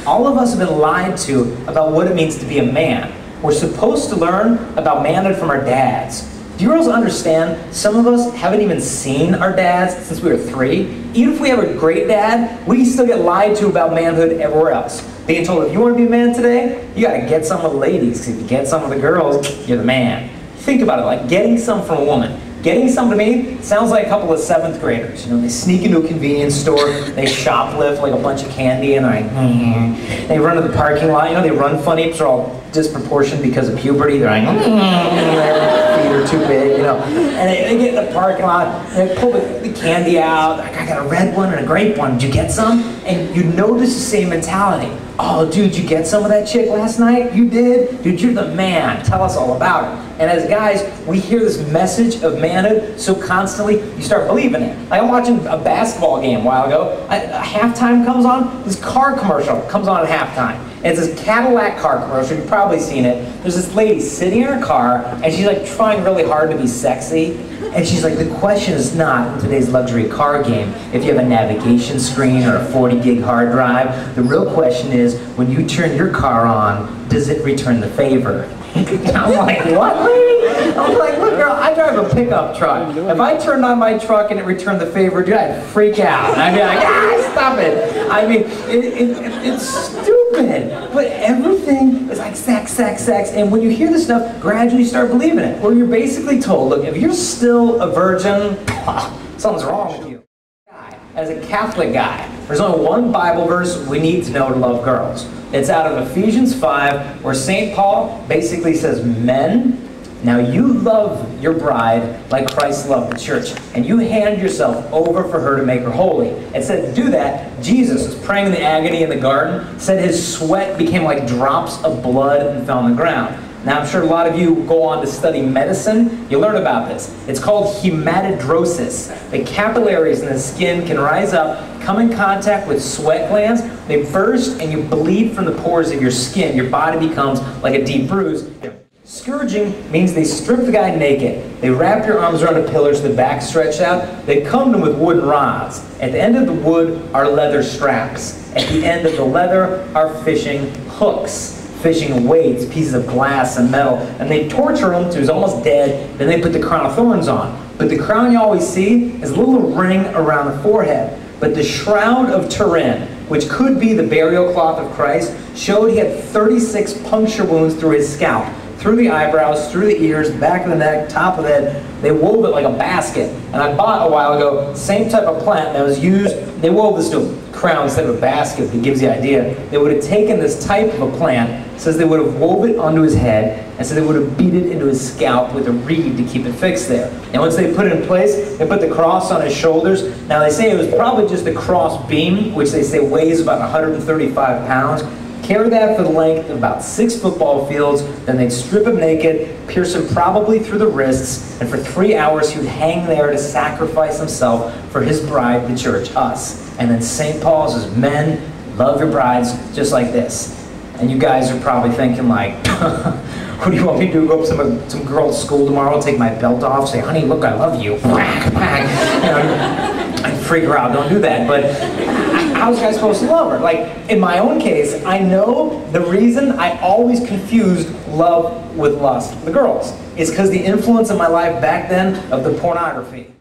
all of us have been lied to about what it means to be a man. We're supposed to learn about manhood from our dads. Do you girls understand, some of us haven't even seen our dads since we were 3. Even if we have a great dad, we still get lied to about manhood everywhere else. Being told, if you want to be a man today, you got to get some of the ladies, because if you get some of the girls, you're the man. Think about it, like getting some from a woman. Getting some to me sounds like a couple of 7th graders. You know, they sneak into a convenience store, they shoplift like a bunch of candy, and they're like, they run to the parking lot. You know, they run funny because they're all disproportionate because of puberty. They're like, their feet are too big, you know. And they get in the parking lot, and they pull the candy out. Like, I got a red one and a grape one. Did you get some? And you notice the same mentality. Oh, dude, you get some of that chick last night? You did? Dude, you're the man. Tell us all about it. And as guys, we hear this message of manhood so constantly, you start believing it. Like, I'm watching a basketball game a while ago. Halftime comes on, this car commercial comes on at halftime. And it's this Cadillac car commercial, you've probably seen it. There's this lady sitting in her car, and she's like trying really hard to be sexy. And she's like, the question is not in today's luxury car game if you have a navigation screen or a 40 gig hard drive. The real question is, when you turn your car on, does it return the favor? I'm like, what, lady? I'm like, look, girl, I drive a pickup truck. If I turned on my truck and it returned the favor, dude, I'd freak out. I'd be like, stop it. I mean, it's stupid. But everything is like sex, sex, sex. And when you hear this stuff, gradually you start believing it. Or you're basically told, look, if you're still a virgin, something's wrong with you. As a Catholic guy, there's only one Bible verse we need to know to love girls. It's out of Ephesians 5, where St. Paul basically says, men, now you love your bride like Christ loved the church, and you hand yourself over for her to make her holy. And said to do that, Jesus was praying in the agony in the garden, said his sweat became like drops of blood and fell on the ground. Now, I'm sure a lot of you go on to study medicine. You learn about this. It's called hematidrosis. The capillaries in the skin can rise up, come in contact with sweat glands, they burst, and you bleed from the pores of your skin. Your body becomes like a deep bruise. Scourging means they strip the guy naked. They wrap your arms around a pillar so the back stretched out. They come to him with wooden rods. At the end of the wood are leather straps. At the end of the leather are fishing hooks. Fishing weights, pieces of glass and metal, and they torture him till he's almost dead. Then they put the crown of thorns on. But the crown you always see is a little ring around the forehead. But the shroud of Turin, which could be the burial cloth of Christ, showed he had 36 puncture wounds through his scalp, through the eyebrows, through the ears, back of the neck, top of the head. They wove it like a basket. And I bought a while ago, same type of plant that was used, they wove this to a crown instead of a basket. That gives you the idea. They would have taken this type of a plant, says they would have wove it onto his head, and so they would have beat it into his scalp with a reed to keep it fixed there. And once they put it in place, they put the cross on his shoulders. Now they say it was probably just the cross beam, which they say weighs about 135 pounds. Carry that for the length of about 6 football fields, then they'd strip him naked, pierce him probably through the wrists, and for 3 hours he would hang there to sacrifice himself for his bride, the church, us. And then St. Paul says, men, love your brides just like this. And you guys are probably thinking like, what do you want me to do? Go up to some girl at school tomorrow, take my belt off, say, honey, look, I love you. You know, I'd freak her out, don't do that. But how's a guy supposed to love her? Like, in my own case, I know the reason I always confused love with lust. The girls. It's because the influence in my life back then of the pornography.